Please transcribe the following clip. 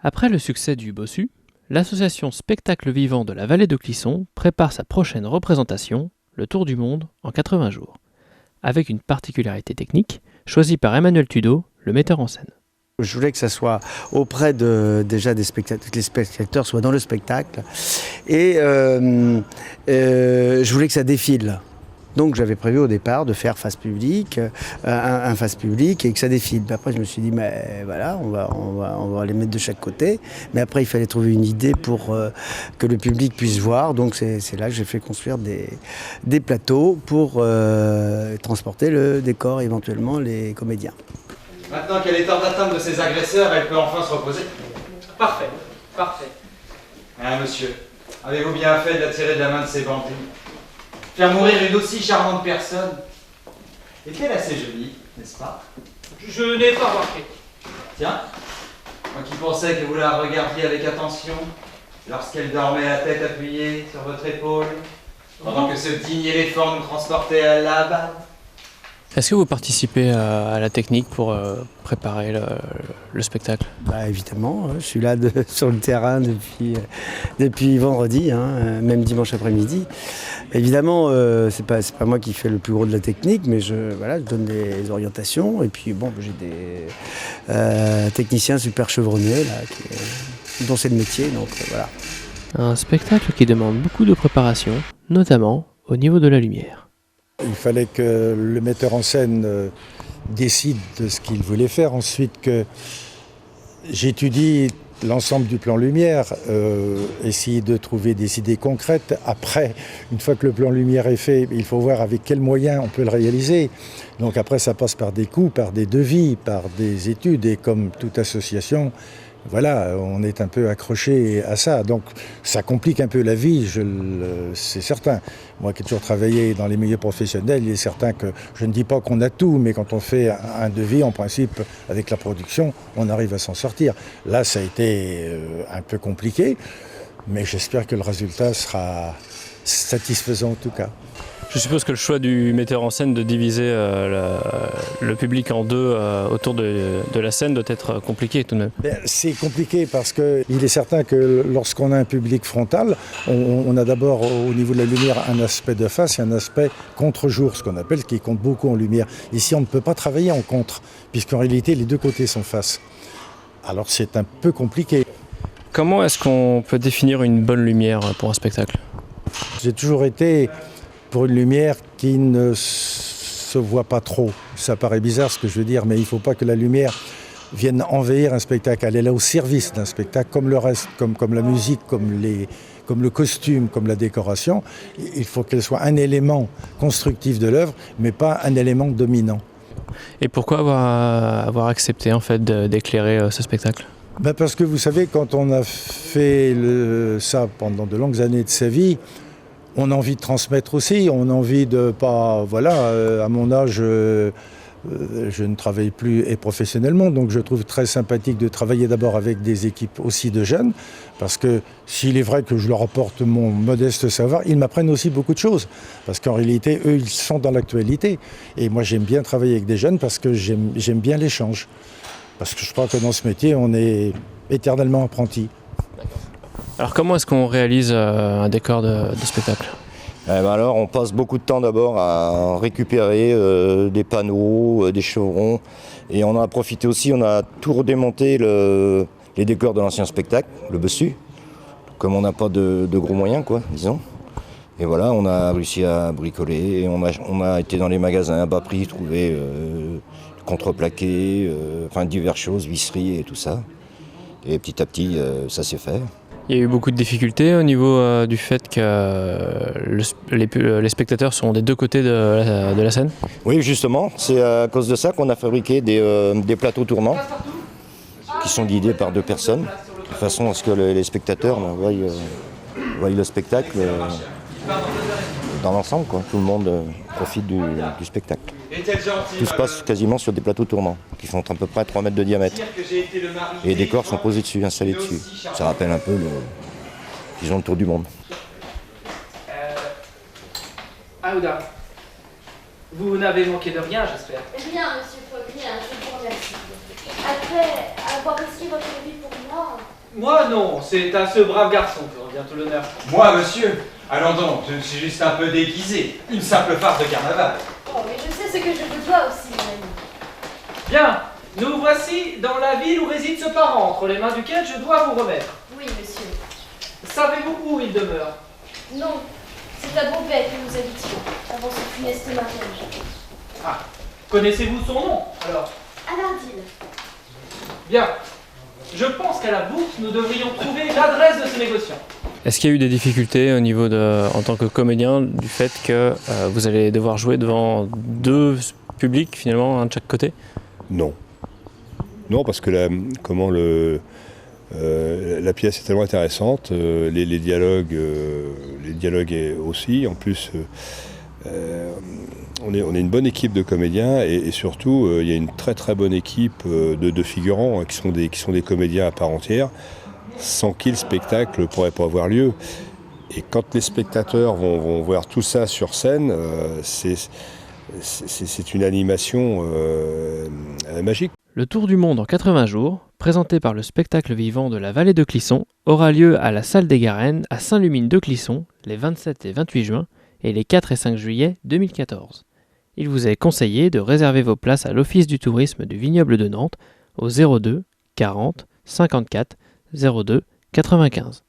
Après le succès du Bossu, l'association Spectacle Vivant de la Vallée de Clisson prépare sa prochaine représentation, le Tour du Monde, en 80 jours, avec une particularité technique choisie par Emmanuel Tudeau, le metteur en scène. Je voulais que ça soit auprès déjà des spectateurs, que les spectateurs soient dans le spectacle, et je voulais que ça défile. Donc j'avais prévu au départ de faire face public, un face public et que ça défile. Puis après je me suis dit mais voilà, on va les mettre de chaque côté. Mais après il fallait trouver une idée pour que le public puisse voir. Donc c'est là que j'ai fait construire des plateaux pour transporter le décor et éventuellement les comédiens. Maintenant qu'elle est hors d'atteinte de ses agresseurs, elle peut enfin se reposer. Parfait, parfait. Hein, monsieur, avez-vous bien fait de la tirer de la main de ces bandits? Faire mourir une aussi charmante personne. Est-elle assez jolie, n'est-ce pas? Je n'ai pas remarqué. Tiens, moi qui pensais que vous la regardiez avec attention, lorsqu'elle dormait la tête appuyée sur votre épaule, pendant que ce digne éléphant nous transportait à la base. Est-ce que vous participez à la technique pour préparer le spectacle? Évidemment, je suis là sur le terrain depuis vendredi, même dimanche après-midi. Évidemment, c'est pas moi qui fais le plus gros de la technique, mais je donne des orientations. Et puis bon, j'ai des techniciens super chevronnés là, dont c'est le métier, donc voilà. Un spectacle qui demande beaucoup de préparation, notamment au niveau de la lumière. Il fallait que le metteur en scène décide de ce qu'il voulait faire. Ensuite, que j'étudie l'ensemble du plan lumière, essayer de trouver des idées concrètes. Après, une fois que le plan lumière est fait, il faut voir avec quels moyens on peut le réaliser. Donc après, ça passe par des coûts, par des devis, par des études. Et comme toute association, voilà, on est un peu accroché à ça. Donc ça complique un peu la vie, c'est certain. Moi qui ai toujours travaillé dans les milieux professionnels, il est certain que je ne dis pas qu'on a tout, mais quand on fait un devis, en principe, avec la production, on arrive à s'en sortir. Là, ça a été un peu compliqué, mais j'espère que le résultat sera satisfaisant en tout cas. Je suppose que le choix du metteur en scène de diviser le public en deux autour de la scène doit être compliqué tout de même. C'est compliqué parce qu'il est certain que lorsqu'on a un public frontal, on a d'abord au niveau de la lumière un aspect de face et un aspect contre-jour, ce qu'on appelle, qui compte beaucoup en lumière. Ici, on ne peut pas travailler en contre, puisqu'en réalité, les deux côtés sont face. Alors c'est un peu compliqué. Comment est-ce qu'on peut définir une bonne lumière pour un spectacle? J'ai toujours été pour une lumière qui ne se voit pas trop. Ça paraît bizarre ce que je veux dire, mais il ne faut pas que la lumière vienne envahir un spectacle. Elle est là au service d'un spectacle, comme le reste, comme la musique, comme le costume, comme la décoration. Il faut qu'elle soit un élément constructif de l'œuvre, mais pas un élément dominant. Et pourquoi avoir accepté en fait d'éclairer ce spectacle? Parce que vous savez, quand on a fait ça pendant de longues années de sa vie, on a envie de transmettre aussi, on a envie de pas... Voilà, à mon âge, je ne travaille plus et professionnellement, donc je trouve très sympathique de travailler d'abord avec des équipes aussi de jeunes, parce que s'il est vrai que je leur apporte mon modeste savoir, ils m'apprennent aussi beaucoup de choses, parce qu'en réalité, eux, ils sont dans l'actualité. Et moi, j'aime bien travailler avec des jeunes parce que j'aime bien l'échange. Parce que je crois que dans ce métier, on est éternellement apprenti. Alors comment est-ce qu'on réalise un décor de spectacle? Alors on passe beaucoup de temps d'abord à récupérer des panneaux, des chevrons, et on en a profité aussi, on a tout redémonté les décors de l'ancien spectacle, le Bossu, comme on n'a pas de gros moyens, quoi, disons. Et voilà, on a réussi à bricoler, et on a été dans les magasins à bas prix, trouver contreplaqué, enfin diverses choses, visseries et tout ça. Et petit à petit, ça s'est fait. Il y a eu beaucoup de difficultés au niveau du fait que les spectateurs sont des deux côtés de la scène? Oui, justement, c'est à cause de ça qu'on a fabriqué des plateaux tournants qui sont guidés par deux personnes, de façon à ce que les spectateurs voient le spectacle dans l'ensemble, quoi. Tout le monde profite du spectacle. Tout se passe quasiment sur des plateaux tournants qui font à peu près 3 mètres de diamètre. Et les décors sont posés dessus, installés dessus. Ça rappelle un peu le tour du monde. Aouda, vous n'avez manqué de rien, j'espère. Rien, monsieur Fogg, rien, je vous remercie. Après avoir risqué votre vie pour moi, Moi, non. C'est à ce brave garçon que revient tout l'honneur. Moi, monsieur? Allons donc, je me suis juste un peu déguisé. Une simple farce de carnaval. Oh, mais je sais ce que je vous dois aussi, mon ami. Bien. Nous voici dans la ville où réside ce parent, entre les mains duquel je dois vous remettre. Oui, monsieur. Savez-vous où il demeure? Non, c'est à Beauvais que nous habitions, avant ce funeste mariage. Ah. Connaissez-vous son nom, alors? Alardine. Bien. Je pense qu'à la bourse, nous devrions trouver l'adresse de ce négociant. Est-ce qu'il y a eu des difficultés au niveau en tant que comédien, du fait que vous allez devoir jouer devant deux publics, finalement, un de chaque côté? Non. Non, parce que la pièce est tellement intéressante, les dialogues aussi. En plus, on est une bonne équipe de comédiens et surtout, il y a une très très bonne équipe de figurants qui sont des comédiens à part entière, sans qui le spectacle ne pourrait pas avoir lieu. Et quand les spectateurs vont voir tout ça sur scène, c'est une animation magique. Le Tour du monde en 80 jours, présenté par le spectacle vivant de la vallée de Clisson, aura lieu à la salle des Garennes à Saint-Lumine de Clisson les 27 et 28 juin et les 4 et 5 juillet 2014. Il vous est conseillé de réserver vos places à l'Office du tourisme du Vignoble de Nantes au 02 40 54 02 95.